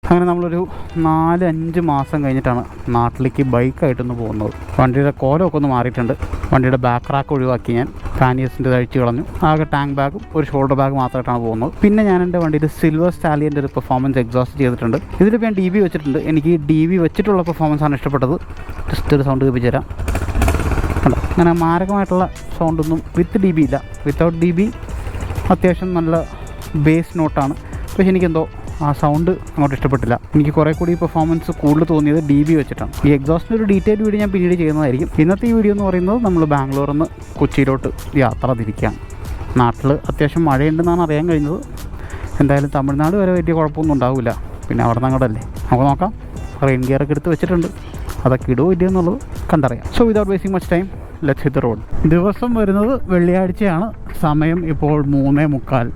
അങ്ങനെ നമ്മളൊരു 4-5 മാസം കഴിഞ്ഞിട്ടാണ് നാട്ടിലേക്ക് ബൈക്കായിട്ടൊന്ന് പോകുന്നത്. വണ്ടിയുടെ കോലമൊക്കെ ഒന്ന് മാറിയിട്ടുണ്ട്. വണ്ടിയുടെ ബാക്ക് റാക്ക് ഒഴിവാക്കി ഞാൻ പാനിയസിൻ്റെ അഴിച്ച് കളഞ്ഞു. ആകെ ടാങ്ക് ബാഗും ഒരു ഷോൾഡർ ബാഗ് മാത്രമായിട്ടാണ് പോകുന്നത്. പിന്നെ ഞാൻ എൻ്റെ വണ്ടിയിൽ സിൽവർ സ്റ്റാലിയൻ്റെ ഒരു പെർഫോമൻസ് എക്സോസ്റ്റ് ചെയ്തിട്ടുണ്ട്. ഇതിലിപ്പോൾ ഞാൻ DB വെച്ചിട്ടുണ്ട്. എനിക്ക് DB വെച്ചിട്ടുള്ള പെർഫോമൻസാണ് ഇഷ്ടപ്പെട്ടത്. ജസ്റ്റ് ഒരു സൗണ്ട് കേൾപ്പിച്ച് തരാം. കണ്ടോ, അങ്ങനെ മാരകമായിട്ടുള്ള സൗണ്ടൊന്നും വിത്ത് DB ഇല്ല. വിത്തൗട്ട് DB അത്യാവശ്യം നല്ല ബേസ് നോട്ടാണ്. പക്ഷേ എനിക്കെന്തോ ആ സൗണ്ട് അങ്ങോട്ട് ഇഷ്ടപ്പെട്ടില്ല. എനിക്ക് കുറേ കൂടി പെർഫോമൻസ് കൂടുതൽ തോന്നിയത് DB വെച്ചിട്ടാണ്. ഈ എക്സോസ്റ്റിൻ്റെ ഒരു ഡീറ്റെയിൽ വീഡിയോ ഞാൻ പിന്നീട് ചെയ്യുന്നതായിരിക്കും. ഇന്നത്തെ ഈ വീഡിയോ എന്ന് പറയുന്നത് നമ്മൾ ബാംഗ്ലൂരിൽ നിന്ന് കൊച്ചിയിലോട്ട് യാത്ര തിരിക്കുകയാണ്. നാട്ടിൽ അത്യാവശ്യം മഴയുണ്ടെന്നാണ് അറിയാൻ കഴിഞ്ഞത്. എന്തായാലും തമിഴ്നാട് വരെ വലിയ കുഴപ്പമൊന്നും ഉണ്ടാവില്ല. പിന്നെ അവിടെ നിന്ന് അങ്ങോട്ടല്ലേ, നമുക്ക് നോക്കാം. റെയിൻ ഗിയറൊക്കെ എടുത്ത് വെച്ചിട്ടുണ്ട്. അതൊക്കെ ഇടുമോ ഇല്ലയോ എന്നുള്ളത് കണ്ടറിയാം. So without wasting much time let's hit the road. ദിവസം വരുന്നത് വെള്ളിയാഴ്ചയാണ്. സമയം ഇപ്പോൾ 3:45.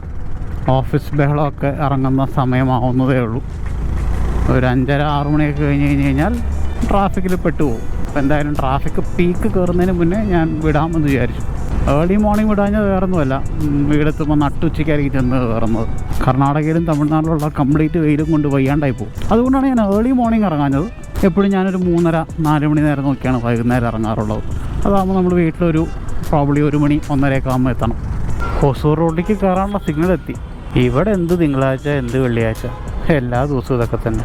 ഓഫീസ് ബഹളമൊക്കെ ഇറങ്ങുന്ന സമയമാവുന്നതേ ഉള്ളൂ. ഒരു 5:30-6 മണിയൊക്കെ കഴിഞ്ഞാൽ ട്രാഫിക്കിൽ പെട്ടുപോകും. അപ്പോൾ എന്തായാലും ട്രാഫിക് പീക്ക് കയറുന്നതിന് മുന്നേ ഞാൻ വിടാമെന്ന് വിചാരിച്ചു. ഏർലി മോർണിംഗ് വിടാഞ്ഞത് വേറൊന്നുമല്ല, വീടെത്തുമ്പോൾ നട്ടുച്ചയ്ക്കായിരിക്കും ചെന്ന് കയറുന്നത്. കർണാടകയിലും തമിഴ്നാട്ടിലുള്ള കംപ്ലീറ്റ് വെയിലും കൊണ്ട് വയ്യാണ്ടായി പോകും. അതുകൊണ്ടാണ് ഞാൻ ഏർലി മോർണിംഗ് ഇറങ്ങാഞ്ഞത്. എപ്പോഴും ഞാനൊരു 3:30-4 മണി നേരം നോക്കിയാണ് വൈകുന്നേരം ഇറങ്ങാറുള്ളത്. അതാകുമ്പോൾ നമ്മൾ വീട്ടിലൊരു പ്രോബ്ലി 1 മണി 1:30 ആകുമ്പോൾ എത്തണം. ഹൊസൂർ റോഡിലേക്ക് കയറാനുള്ള സിഗ്നൽ എത്തി. ഇവിടെ എന്ത് തിങ്കളാഴ്ച എന്ത് വെള്ളിയാഴ്ച, എല്ലാ ദിവസവും ഇതൊക്കെ തന്നെ.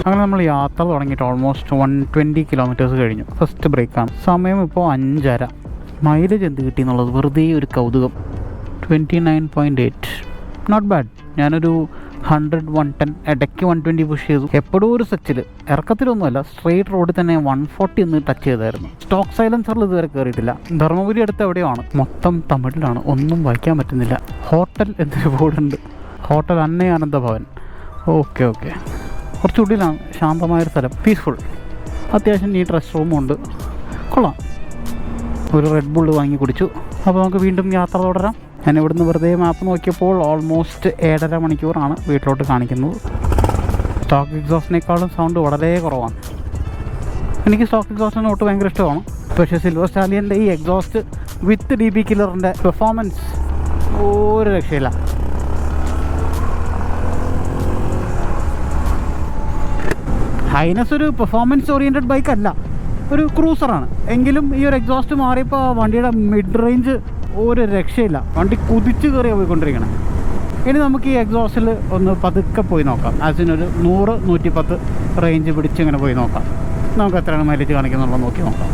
അങ്ങനെ നമ്മൾ യാത്ര തുടങ്ങിയിട്ട് ഓൾമോസ്റ്റ് 120 കിലോമീറ്റേഴ്സ് കഴിഞ്ഞു. ഫസ്റ്റ് ബ്രേക്കാണ്. സമയം ഇപ്പോൾ 5:30. മൈലേജ് എന്ത് കിട്ടി എന്നുള്ളത് വെറുതെ ഒരു കൗതുകം. 29.8, നോട്ട് ബാഡ്. ഞാനൊരു 100-110 ഇടയ്ക്ക് 120 പുഷ് ചെയ്തു. എപ്പോഴും ഒരു സച്ചിൽ ഇറക്കത്തിലൊന്നുമല്ല, സ്ട്രെയിറ്റ് റോഡിൽ തന്നെ 140 ഒന്ന് ടച്ച് ചെയ്തായിരുന്നു. സ്റ്റോക്ക് സൈലൻസറിൽ ഇതുവരെ കയറിയിട്ടില്ല. ധർമ്മപുരി അടുത്ത് എവിടെയാണ്, മൊത്തം തമിഴിലാണ്, ഒന്നും വായിക്കാൻ പറ്റുന്നില്ല. ഹോട്ടൽ എന്നൊരു ബോർഡുണ്ട്. ഹോട്ടൽ അന്നയാനന്ദ ഭവൻ. ഓക്കെ, കുറച്ചുള്ളിലാണ്, ശാന്തമായൊരു സ്ഥലം, പീസ്ഫുൾ. അത്യാവശ്യം നീറ്റ് റെസ്റ്റ് റൂമുണ്ട്, കൊള്ളാം. ഒരു റെഡ് ബുൾ വാങ്ങി കുടിച്ചു. അപ്പോൾ നമുക്ക് വീണ്ടും യാത്ര തുടരാം. ഞാൻ ഇവിടുന്ന് വെറുതെ മാപ്പ് നോക്കിയപ്പോൾ ഓൾമോസ്റ്റ് 7.5 മണിക്കൂറാണ് വീട്ടിലോട്ട് കാണിക്കുന്നത്. സ്റ്റോക്ക് എക്സോസ്റ്റിനേക്കാളും സൗണ്ട് വളരെ കുറവാണ്. എനിക്ക് സ്റ്റോക്ക് എക്സോസ്റ്റിന് നോട്ട് ഭയങ്കര ഇഷ്ടമാണ്. പക്ഷേ സിൽവർ സ്റ്റാലിയൻ്റെ ഈ എക്സോസ്റ്റ് വിത്ത് DB കില്ലറിൻ്റെ പെർഫോമൻസ് ഒരു രക്ഷയില്ല. ഹൈനസ് ഒരു പെർഫോമൻസ് ഓറിയൻറ്റഡ് ബൈക്കല്ല, ഒരു ക്രൂസറാണ്. എങ്കിലും ഈ ഒരു എക്സോസ്റ്റ് മാറിയപ്പോൾ വണ്ടിയുടെ മിഡ് റേഞ്ച് ഒരു രക്ഷയില്ല. വണ്ടി കുതിച്ച് കയറിയാണ് പോയിക്കൊണ്ടിരിക്കണം. ഇനി നമുക്ക് ഈ എക്സോസ്റ്റിൽ ഒന്ന് പതുക്കെ പോയി നോക്കാം. അതിനൊരു 100-110 റേഞ്ച് പിടിച്ച് ഇങ്ങനെ പോയി നോക്കാം. നമുക്ക് എത്രയാണ് മൈലേജ് കാണിക്കുന്നുള്ളത് നോക്കി നോക്കാം.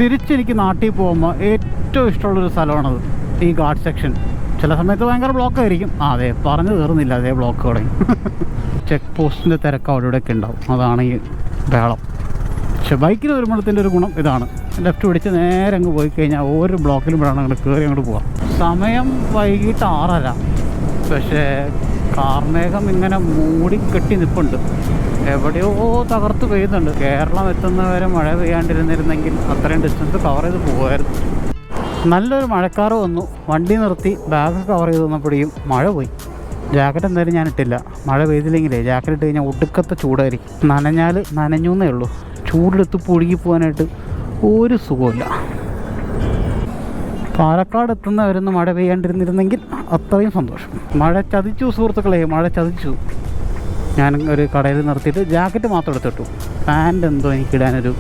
തിരിച്ചെനിക്ക് നാട്ടിൽ പോകുമ്പോൾ ഏറ്റവും ഇഷ്ടമുള്ളൊരു സ്ഥലമാണത്, ഈ ഗാർഡ് സെക്ഷൻ. ചില സമയത്ത് ഭയങ്കര ബ്ലോക്കായിരിക്കും. അതെ, പറഞ്ഞു തീർന്നില്ല, അതേ ബ്ലോക്ക് തുടങ്ങി. ചെക്ക് പോസ്റ്റിൻ്റെ തിരക്ക് അവിടെയൊക്കെ ഉണ്ടാവും. അതാണ് ഈ ബഹളം. പക്ഷെ ബൈക്കിൽ വരുമ്പോഴത്തിൻ്റെ ഒരു ഗുണം ഇതാണ്, ലെഫ്റ്റ് പിടിച്ച് നേരെ അങ്ങ് പോയി കഴിഞ്ഞാൽ ഒരു ബ്ലോക്കിലും വിടാണ് അങ്ങോട്ട് കയറി അങ്ങോട്ട് പോകാം. സമയം വൈകിട്ട് 6:30. പക്ഷേ കാർമേഘം ഇങ്ങനെ മൂടി കെട്ടി നിൽപ്പുണ്ട്. എവിടെയോ തകർത്ത് പെയ്യുന്നുണ്ട്. കേരളം എത്തുന്നവരെ മഴ പെയ്യാണ്ടിരുന്നിരുന്നെങ്കിൽ അത്രയും ഡിസ്റ്റൻസ് കവർ ചെയ്ത് പോകുമായിരുന്നു. നല്ലൊരു മഴക്കാർ വന്നു. വണ്ടി നിർത്തി ബാഗ് കവർ ചെയ്ത് വന്നപ്പോഴേക്കും മഴ പോയി. ജാക്കറ്റ് എന്തായാലും ഞാൻ ഇട്ടില്ല. മഴ പെയ്തില്ലെങ്കിലേ ജാക്കറ്റ് ഇട്ട് കഴിഞ്ഞാൽ ഒടുക്കത്തെ ചൂടായിരിക്കും. നനഞ്ഞാൽ നനഞ്ഞൂന്നേ ഉള്ളൂ. ചൂടെടുത്ത് പുഴുകി പോകാനായിട്ട് ഒരു സുഖമില്ല. പാലക്കാട് എത്തുന്നവരൊന്ന് മഴ പെയ്യാണ്ടിരുന്നിരുന്നെങ്കിൽ അത്രയും സന്തോഷം. മഴ ചതിച്ചു സുഹൃത്തുക്കളെ, മഴ ചതിച്ചു. ഞാൻ ഒരു കടയിൽ നിർത്തിയിട്ട് ജാക്കറ്റ് മാത്രം എടുത്തിട്ടു. പാൻറ് എന്തോ എനിക്കിടാനൊരു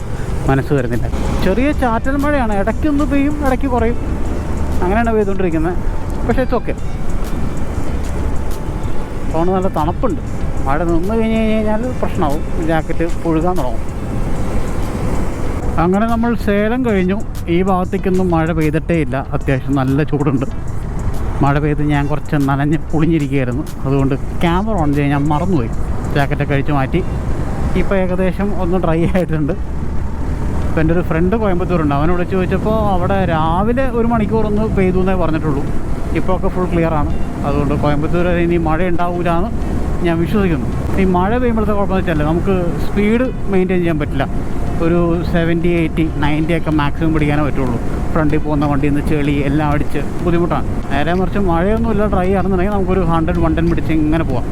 മനസ്സ് വരുന്നില്ല. ചെറിയ ചാറ്റൽ മഴയാണ്, ഇടയ്ക്കൊന്ന് പെയ്യും ഇടയ്ക്ക് കുറയും, അങ്ങനെയാണ് പെയ്തുകൊണ്ടിരിക്കുന്നത്. പക്ഷേ ഇറ്റ്സ് ഓക്കെ. അതുകൊണ്ട് നല്ല തണുപ്പുണ്ട്. മഴ നിന്ന് കഴിഞ്ഞാൽ പ്രശ്നമാവും, ജാക്കറ്റ് പുഴുകാൻ തുടങ്ങും. അങ്ങനെ നമ്മൾ സേലം കഴിഞ്ഞു. ഈ ഭാഗത്തേക്കൊന്നും മഴ പെയ്തിട്ടേ ഇല്ല. അത്യാവശ്യം നല്ല ചൂടുണ്ട്. മഴ പെയ്ത് ഞാൻ കുറച്ച് നനഞ്ഞ് പൊളിഞ്ഞിരിക്കുകയായിരുന്നു. അതുകൊണ്ട് ക്യാമറ ഓൺ ചെയ്യാൻ ഞാൻ മറന്നുപോയി. ജാക്കറ്റൊക്കെ കഴിച്ച് മാറ്റി. ഇപ്പോൾ ഏകദേശം ഒന്ന് ഡ്രൈ ആയിട്ടുണ്ട്. ഇപ്പോൾ എൻ്റെ ഒരു ഫ്രണ്ട് കോയമ്പത്തൂരുണ്ട്. അവനോട് ചോദിച്ചപ്പോൾ അവിടെ രാവിലെ 1 മണിക്കൂറൊന്ന് പെയ്തു എന്നേ പറഞ്ഞിട്ടുള്ളൂ. ഇപ്പോൾ ഒക്കെ ഫുൾ ക്ലിയറാണ്. അതുകൊണ്ട് കോയമ്പത്തൂർ വരെ ഇനി മഴ ഉണ്ടാവില്ല എന്ന് ഞാൻ വിശ്വസിക്കുന്നു. ഈ മഴ പെയ്യുമ്പോഴത്തെ കുഴപ്പമെന്ന് വെച്ചാൽ നമുക്ക് സ്പീഡ് മെയിൻറ്റെയിൻ ചെയ്യാൻ പറ്റില്ല. ഒരു 70, 80, 90 ഒക്കെ മാക്സിമം പിടിക്കാനേ പറ്റുള്ളൂ. ഫ്രണ്ടിൽ പോകുന്ന വണ്ടിയിൽ നിന്ന് ചെളി എല്ലാം അടിച്ച് ബുദ്ധിമുട്ടാണ്. നേരെ മറിച്ച് മഴയൊന്നുമില്ല, ഡ്രൈ ആണെന്നുണ്ടെങ്കിൽ നമുക്കൊരു 100-110 പിടിച്ച് ഇങ്ങനെ പോകാം.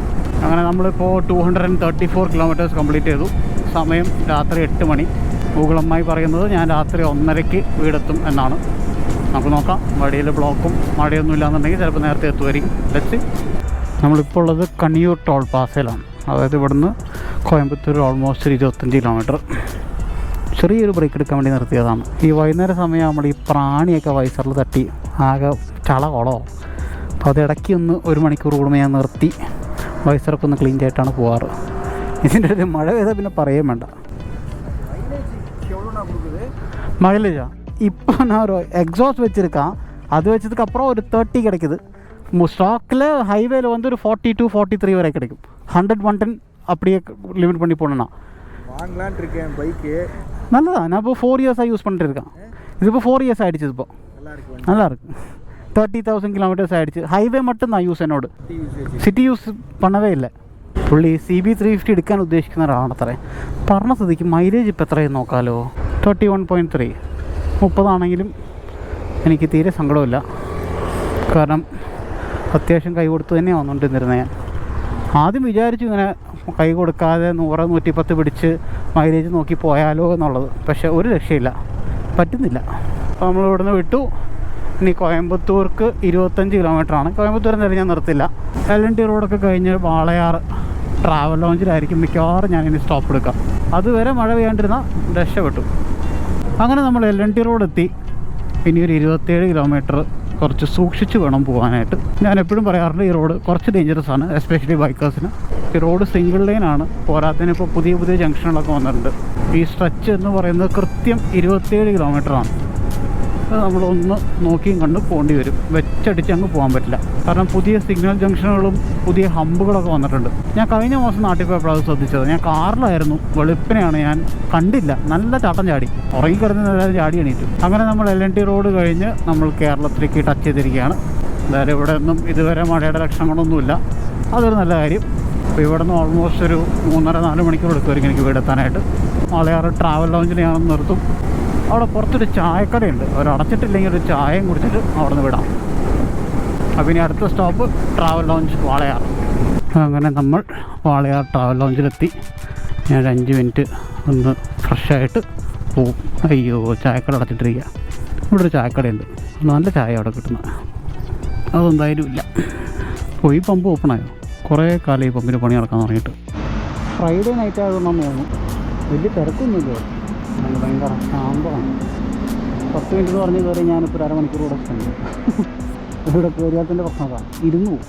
അങ്ങനെ നമ്മളിപ്പോൾ 234 കിലോമീറ്റേഴ്സ് കംപ്ലീറ്റ് ചെയ്തു. സമയം രാത്രി 8 മണി. ഗൂഗിളമ്മായി പറയുന്നത് ഞാൻ രാത്രി 1:30 വീടെത്തും എന്നാണ്. നമുക്ക് നോക്കാം. വഴിയിൽ ബ്ലോക്കും മഴയൊന്നും ഇല്ലാന്നുണ്ടെങ്കിൽ ചിലപ്പോൾ നേരത്തെ എത്തുമായിരിക്കും. Let's see. നമ്മളിപ്പോൾ ഉള്ളത് കണിയൂർ ടോൾ പ്ലാസയിലാണ്. അതായത് ഇവിടുന്ന് കോയമ്പത്തൂർ ഓൾമോസ്റ്റ് ഒരു 25 കിലോമീറ്റർ. ചെറിയൊരു ബ്രേക്ക് എടുക്കാൻ വേണ്ടി നിർത്തിയതാണ്. ഈ വൈകുന്നേര സമയമാകുമ്പോൾ ഈ പ്രാണിയൊക്കെ വൈസറിൽ തട്ടി ആകെ ചളകൊളോ. അപ്പോൾ അത് ഇടയ്ക്ക് ഒന്ന് 1 മണിക്കൂർ കൂടുമ്പോൾ ഞാൻ നിർത്തി വൈസറൊക്കെ ഒന്ന് ക്ലീൻ ചെയ്തിട്ടാണ് പോകാറ്. ഇതിൻ്റെ ഒരു മഴ പെയ്താൽ പിന്നെ പറയുകയും വേണ്ട. മൈലേജാ இப்போ நான் ஒரு எக்ஸாஸ்ட் வச்சுருக்கேன். அது வச்சதுக்கு அப்புறம் ஒரு 30 கிடைக்குது. ஸ்டாக்கில் ஹைவேல வந்து ஒரு 42 43 வரை கிடைக்கும். 100 110 அப்படியே லிமிட் பண்ணி போனேன்னா வாங்கலான் இருக்கேன் பைக்கு. நல்லதான். நான் இப்போ 4 இயர்ஸாக யூஸ் பண்ணிட்டு இருக்கேன். இது இப்போ 4 இயர்ஸ் ஆகிடுச்சு. இப்போ நல்லா இருக்கு. 30,000 கிலோமீட்டர்ஸ் ஆகிடுச்சு. ஹைவே மட்டும் தான் யூஸ் എന്നോട്. സിറ്റി യൂസ് പണവേ ഇല്ല. പുള്ളി CB350 എടുക്കാൻ ഉദ്ദേശിക്കുന്ന ഒരാളത്രേ. പറഞ്ഞ സ്ഥിതിക്ക് മൈലേജ് ഇപ്പോൾ എത്രയും നോക്കാമല്ലോ. 31.3. 30 ആണെങ്കിലും എനിക്ക് തീരെ സങ്കടമില്ല. കാരണം അത്യാവശ്യം കൈ കൊടുത്ത് തന്നെ വന്നുകൊണ്ടിരുന്നിരുന്നത്. ഞാൻ ആദ്യം വിചാരിച്ചു ഇങ്ങനെ കൈ കൊടുക്കാതെ 100 110 പിടിച്ച് മൈലേജ് നോക്കി പോയാലോ എന്നുള്ളത്. പക്ഷേ ഒരു രക്ഷയില്ല, പറ്റുന്നില്ല. അപ്പോൾ നമ്മൾ ഇവിടുന്ന് വിട്ടു. ഇനി കോയമ്പത്തൂർക്ക് 25 കിലോമീറ്ററാണ്. കോയമ്പത്തൂർ എന്തായാലും ഞാൻ നിർത്തില്ല. LNT റോഡൊക്കെ കഴിഞ്ഞ് വാളയാർ ട്രാവൽ ലോഞ്ചിലായിരിക്കും മിക്കവാറും ഞാനിനി സ്റ്റോപ്പ് എടുക്കാം. അതുവരെ മഴ പെയ്യാണ്ടിരുന്ന രക്ഷപ്പെട്ടു. അങ്ങനെ നമ്മൾ LNT റോഡ് എത്തി. ഇനി ഒരു 27 കിലോമീറ്റർ കുറച്ച് സൂക്ഷിച്ച് വേണം പോകാനായിട്ട്. ഞാൻ എപ്പോഴും പറയാറുണ്ട് ഈ റോഡ് കുറച്ച് ഡേഞ്ചറസ് ആണ്, എസ്പെഷ്യലി ബൈക്കേഴ്സിന്. ഈ റോഡ് സിംഗിൾ ലൈനാണ്. പോരാത്തതിന് ഇപ്പോൾ പുതിയ പുതിയ ജംഗ്ഷനുകളൊക്കെ വന്നിട്ടുണ്ട്. ഈ സ്ട്രെച്ച് എന്ന് പറയുന്നത് കൃത്യം 27 കിലോമീറ്ററാണ്. അത് നമ്മളൊന്ന് നോക്കിയും കണ്ട് പോകേണ്ടി വരും. വെച്ചടിച്ച് അങ്ങ് പോകാൻ പറ്റില്ല. കാരണം പുതിയ സിഗ്നൽ ജംഗ്ഷനുകളും പുതിയ ഹമ്പുകളൊക്കെ വന്നിട്ടുണ്ട്. ഞാൻ കഴിഞ്ഞ മാസം നാട്ടിൽ പോയപ്പോഴത് ശ്രദ്ധിച്ചത്. ഞാൻ കാറിലായിരുന്നു. വെളുപ്പിനെയാണ്, ഞാൻ കണ്ടില്ല. നല്ല ചാട്ടം ചാടി, ഉറങ്ങിക്കിടന്ന് എല്ലാവരും ചാടി എണീറ്റു. അങ്ങനെ നമ്മൾ LNT റോഡ് കഴിഞ്ഞ് നമ്മൾ കേരളത്തിലേക്ക് ടച്ച് ചെയ്തിരിക്കുകയാണ്. എന്തായാലും ഇവിടെ ഒന്നും ഇതുവരെ മഴയുടെ ലക്ഷണങ്ങളൊന്നുമില്ല. അതൊരു നല്ല കാര്യം. അപ്പോൾ ഇവിടെ നിന്ന് ഓൾമോസ്റ്റ് ഒരു 3.5-4 മണിക്കൂർ എടുക്കുമായിരിക്കും എനിക്ക് വീടെത്താനായിട്ട്. വാളയാർ ട്രാവൽ ലോഞ്ചിൽ ഞാൻ നിർത്തും. അവിടെ പുറത്തൊരു ചായക്കടയുണ്ട്. അവർ അടച്ചിട്ടില്ലെങ്കിൽ ഒരു ചായയും കുടിച്ചിട്ട് അവിടെ നിന്ന് വിടാം. അപ്പോൾ ഇനി അടുത്ത സ്റ്റോപ്പ് ട്രാവൽ ലോഞ്ച് വാളയാർ. അങ്ങനെ നമ്മൾ വാളയാർ ട്രാവൽ ലോഞ്ചിലെത്തി. ഞാൻ 5 മിനിറ്റ് ഒന്ന് ഫ്രഷായിട്ട് പോവും. അയ്യോ, ചായക്കട അടച്ചിട്ടിരിക്കുക. ഇവിടെ ഒരു ചായക്കടയുണ്ട്, നല്ല ചായ അവിടെ കിട്ടുന്നത്. അതെന്തായാലും ഇല്ല. അപ്പോൾ ഈ പമ്പ് ഓപ്പണായോ? കുറേ കാലം ഈ പമ്പിന് പണി നടക്കാൻ തുടങ്ങിയിട്ട്. ഫ്രൈഡേ നൈറ്റ് ആയതുകൊണ്ടാണെന്ന് തോന്നുന്നു. വലിയ തിരക്കൊന്നുമില്ല. ഭയങ്കര ശാന്തമാണ്. 10 മിനിറ്റ് പറഞ്ഞ് കയറി ഞാനിപ്പോൾ 1/2 മണിക്കൂർ കൂടെ സ്പെൻഡ് ചെയ്യും. ഇവിടെ കയറിയാത്തിൻ്റെ പ്രശ്നമാണ്. ഇരുന്നു പോകും.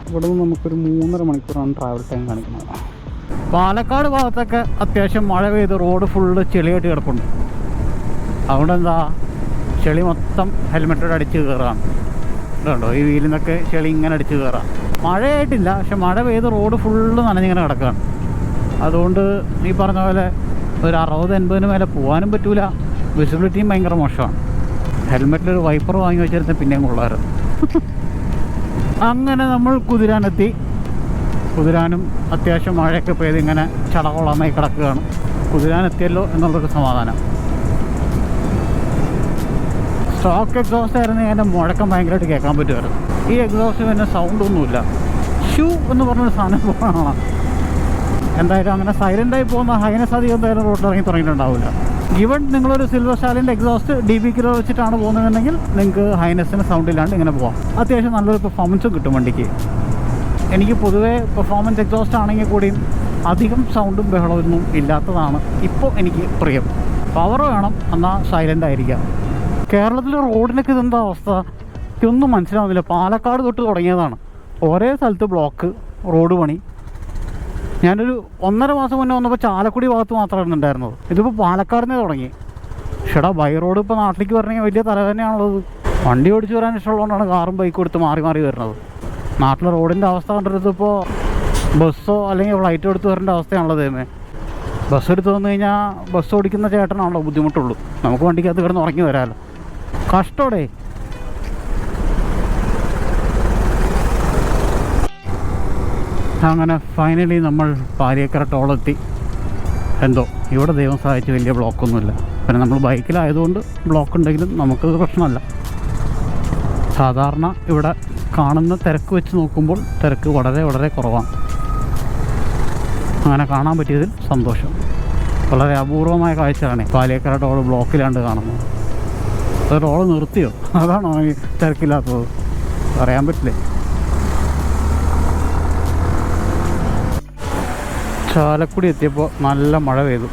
ഇവിടെ നിന്ന് നമുക്കൊരു 3.5 മണിക്കൂറാണ് ട്രാവൽ ടൈം കാണിക്കുന്നത്. പാലക്കാട് ഭാഗത്തൊക്കെ അത്യാവശ്യം മഴ പെയ്ത് റോഡ് ഫുള്ള് ചെളിയായിട്ട് കിടപ്പുണ്ട്. അതുകൊണ്ട് എന്താ, ചെളി മൊത്തം ഹെൽമെറ്റോട് അടിച്ച് കയറുകയാണ്. ഇതുണ്ടോ, ഈ വീലിൽ നിന്നൊക്കെ ചെളി ഇങ്ങനെ അടിച്ച് കയറാം. മഴയായിട്ടില്ല, പക്ഷെ മഴ പെയ്ത് റോഡ് ഫുള്ള് നനഞ്ഞിങ്ങനെ കിടക്കുകയാണ്. അതുകൊണ്ട് ഈ പറഞ്ഞ പോലെ ഒരു 60-80 മേലെ പോകാനും പറ്റൂല. വിസിബിലിറ്റിയും ഭയങ്കര മോശമാണ്. ഹെൽമെറ്റിലൊരു വൈപ്പർ വാങ്ങി വെച്ചിരുന്ന പിന്നെയും കൊള്ളാറ്. അങ്ങനെ നമ്മൾ കുതിരാനെത്തി. കുതിരാനും അത്യാവശ്യം മഴയൊക്കെ പെയ്ത് ഇങ്ങനെ ചടകൊളമായി കിടക്കുകയാണ്. കുതിരാനെത്തിയല്ലോ എന്നുള്ളൊരു സമാധാനം. സ്റ്റോക്ക് എക്സോസ്റ്റ് ആയിരുന്നു. എൻ്റെ മുഴക്കം ഭയങ്കരമായിട്ട് കേൾക്കാൻ പറ്റുമായിരുന്നു. ഈ എക്സോസ്റ്റ് പിന്നെ സൗണ്ടൊന്നുമില്ല. ഷൂ എന്ന് പറഞ്ഞൊരു സാധനം പോകണം. എന്തായാലും അങ്ങനെ സൈലൻ്റായി പോകുന്ന ഹൈനസ് അധികം എന്തായാലും റോഡിൽ ഇറങ്ങി തുടങ്ങിയിട്ടുണ്ടാവില്ല. ഈവൻ നിങ്ങളൊരു സിൽവർ സ്റ്റാലിൻ്റെ എക്സോസ്റ്റ് DB കിലോ വെച്ചിട്ടാണ് പോകുന്നതെന്നുണ്ടെങ്കിൽ നിങ്ങൾക്ക് ഹൈനസിന് സൗണ്ട് ഇല്ലാണ്ട് ഇങ്ങനെ പോകാം. അത്യാവശ്യം നല്ലൊരു പെർഫോമൻസും കിട്ടും വണ്ടിക്ക്. എനിക്ക് പൊതുവേ പെർഫോമൻസ് എക്സോസ്റ്റ് ആണെങ്കിൽ കൂടിയും അധികം സൗണ്ടും ബഹളമൊന്നും ഇല്ലാത്തതാണ് ഇപ്പോൾ എനിക്ക് പ്രിയം. പവർ വേണം, എന്നാൽ സൈലൻ്റ് ആയിരിക്കാം. കേരളത്തിലെ റോഡിനൊക്കെ ഇതെന്താ അവസ്ഥ ഇതൊന്നും മനസ്സിലാവുന്നില്ല. പാലക്കാട് തൊട്ട് തുടങ്ങിയതാണ്. ഒരേ സ്ഥലത്ത് ബ്ലോക്ക്, റോഡ് പണി. ഞാനൊരു 1.5 മാസം മുന്നേ വന്നപ്പോൾ ചാലക്കുടി ഭാഗത്ത് മാത്രമായിരുന്നു ഉണ്ടായിരുന്നത്. ഇതിപ്പോൾ പാലക്കാടിനെ തുടങ്ങി. ഷെടാ, ബൈ റോഡ് ഇപ്പോൾ നാട്ടിലേക്ക് വരണമെങ്കിൽ വലിയ തലവേദനയാണുള്ളത്. വണ്ടി ഓടിച്ച് വരാൻ ഇഷ്ടമുള്ളതുകൊണ്ടാണ് കാറും ബൈക്കും എടുത്ത് മാറി മാറി വരുന്നത്. നാട്ടിലെ റോഡിൻ്റെ അവസ്ഥ കണ്ടിടത്തിപ്പോൾ ബസ്സോ അല്ലെങ്കിൽ ഫ്ലൈറ്റോ എടുത്ത് വരേണ്ട അവസ്ഥയാണുള്ളത്. ബസ് എടുത്ത് വന്നു കഴിഞ്ഞാൽ ബസ് ഓടിക്കുന്ന ചേട്ടനാണല്ലോ ബുദ്ധിമുട്ടുള്ളൂ. നമുക്ക് വണ്ടിക്കകത്ത് കിടന്ന് ഉറങ്ങി വരാമല്ലോ. കഷ്ടോടെ. അങ്ങനെ ഫൈനലി നമ്മൾ പാലിയേക്കര ടോളെത്തി. എന്തോ ഇവിടെ ദൈവം സഹായിച്ച് വലിയ ബ്ലോക്കൊന്നുമില്ല. പിന്നെ നമ്മൾ ബൈക്കിലായതുകൊണ്ട് ബ്ലോക്ക് ഉണ്ടെങ്കിലും നമുക്കത് പ്രശ്നമല്ല. സാധാരണ ഇവിടെ കാണുന്ന തിരക്ക് വെച്ച് നോക്കുമ്പോൾ തിരക്ക് വളരെ വളരെ കുറവാണ്. അങ്ങനെ കാണാൻ പറ്റിയതിൽ സന്തോഷം. വളരെ അപൂർവമായ കാഴ്ചയാണ് പാലിയേക്കര ടോൾ ബ്ലോക്കിലാണ്ട് കാണുന്നത്. അത് ടോൾ നിർത്തിയോ? അതാണോ ഈ തിരക്കില്ലാത്തത്? പറയാൻ പറ്റില്ലേ. ചാലക്കുടി എത്തിയപ്പോൾ നല്ല മഴ പെയ്തു.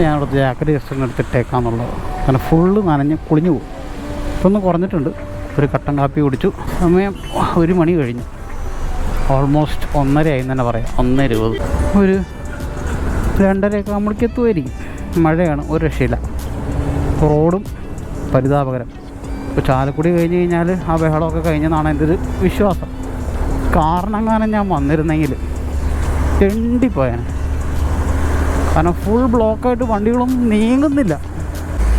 ഞാനവിടുത്തെ ജാക്കറ്റ് ജസ്റ്റ് ഒന്ന് എടുത്തിട്ടേക്കാന്നുള്ളത്. കാരണം ഫുള്ള് നനഞ്ഞ് കുളിഞ്ഞു പോകും. ഇപ്പം ഒന്ന് കുറഞ്ഞിട്ടുണ്ട്. ഒരു കട്ടൻ കാപ്പി കുടിച്ചു. സമയം 1 മണി കഴിഞ്ഞു. ഓൾമോസ്റ്റ് 1:30 ആയി തന്നെ പറയാം. 1:20. ഒരു 2:30 ആകുമ്പോഴേക്ക് എത്തുമായിരിക്കും. മഴയാണ്, ഒരു രക്ഷയില്ല. റോഡും പരിതാപകരം. ഇപ്പോൾ ചാലക്കുടി കഴിഞ്ഞ് കഴിഞ്ഞാൽ ആ ബഹളമൊക്കെ കഴിഞ്ഞെന്നാണ് എൻ്റെ ഒരു വിശ്വാസം. കാരണങ്ങാനും ഞാൻ വന്നിരുന്നെങ്കിൽ തെണ്ടിപ്പോയാണ്. കാരണം ഫുൾ ബ്ലോക്കായിട്ട് വണ്ടികളൊന്നും നീങ്ങുന്നില്ല.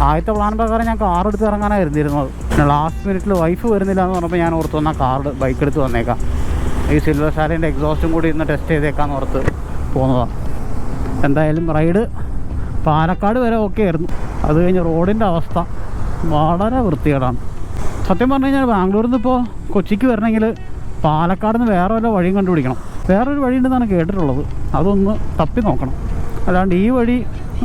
ആദ്യത്തെ പ്ലാൻ പ്രകാരം ഞാൻ കാർ എടുത്ത് ഇറങ്ങാനാണ് ഇരുന്നിരുന്നത്. പിന്നെ ലാസ്റ്റ് മിനിറ്റിൽ വൈഫ് വരുന്നില്ല എന്ന് പറഞ്ഞപ്പോൾ ഞാൻ ഓർത്ത് വന്നാൽ ബൈക്ക് എടുത്ത് വന്നേക്കാം. ഈ സിൽവർ സ്റ്റാലിൻ്റെ എക്സോസ്റ്റും കൂടി ഇന്ന് ടെസ്റ്റ് ചെയ്തേക്കാമെന്ന് ഓർത്ത് പോകുന്നതാണ്. എന്തായാലും റൈഡ് പാലക്കാട് വരെ ഓക്കെ ആയിരുന്നു. അത് കഴിഞ്ഞ് റോഡിൻ്റെ അവസ്ഥ വളരെ വൃത്തികേടാണ്. സത്യം പറഞ്ഞു കഴിഞ്ഞാൽ ബാംഗ്ലൂരിൽ നിന്ന് ഇപ്പോൾ കൊച്ചിക്ക് വരണമെങ്കിൽ പാലക്കാട് നിന്ന് വേറെ വല്ല വഴിയും കണ്ടുപിടിക്കണം. വേറൊരു വഴി ഉണ്ടെന്നാണ് കേട്ടിട്ടുള്ളത്. അതൊന്ന് തപ്പി നോക്കണം. അല്ലാണ്ട് ഈ വഴി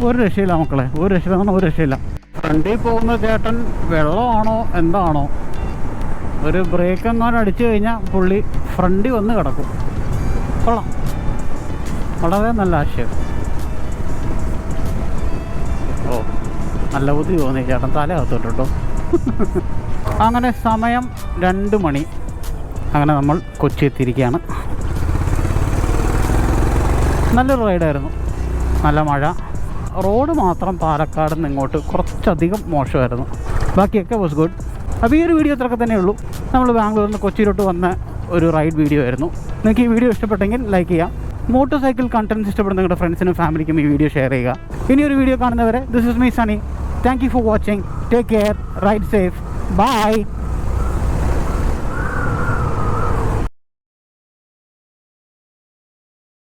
ഒരു രക്ഷയില്ല മക്കളെ, ഒരു രക്ഷയില്ല, ഒരു രക്ഷയില്ല. ഫ്രണ്ടിൽ പോകുന്ന ചേട്ടൻ വെള്ളമാണോ എന്താണോ, ഒരു ബ്രേക്ക് എങ്ങാനും അടിച്ചു കഴിഞ്ഞാൽ പുള്ളി ഫ്രണ്ടിൽ വന്ന് കിടക്കും. കൊള്ളാം, വളരെ നല്ല ആശയം. ഓ, നല്ല ബുദ്ധി തോന്നി ചേട്ടൻ, തല അകത്തോട്ട് കേട്ടോ. അങ്ങനെ സമയം 2 മണി. അങ്ങനെ നമ്മൾ കൊച്ചി എത്തിയിരിക്കുകയാണ്. നല്ലൊരു റൈഡായിരുന്നു. നല്ല മഴ. റോഡ് മാത്രം പാലക്കാട് നിന്ന് ഇങ്ങോട്ട് കുറച്ചധികം മോശമായിരുന്നു. ബാക്കിയൊക്കെ വാസ് ഗുഡ്. അപ്പോൾ ഈ ഒരു വീഡിയോ അത്രയൊക്കെ തന്നെ ഉള്ളൂ. നമ്മൾ ബാംഗ്ലൂരിൽ നിന്ന് കൊച്ചിയിലോട്ട് വന്ന ഒരു റൈഡ് വീഡിയോ ആയിരുന്നു. നിങ്ങൾക്ക് ഈ വീഡിയോ ഇഷ്ടപ്പെട്ടെങ്കിൽ ലൈക്ക് ചെയ്യാം. മോട്ടോർ സൈക്കിൾ കണ്ടൻറ്റ്സ് ഇഷ്ടപ്പെടുന്ന നിങ്ങളുടെ ഫ്രണ്ട്സിനും ഫാമിലിക്കും ഈ വീഡിയോ ഷെയർ ചെയ്യുക. ഇനിയൊരു വീഡിയോ കാണുന്നവരെ this is me Sunny. Thank you for watching. Take care. Ride safe. By.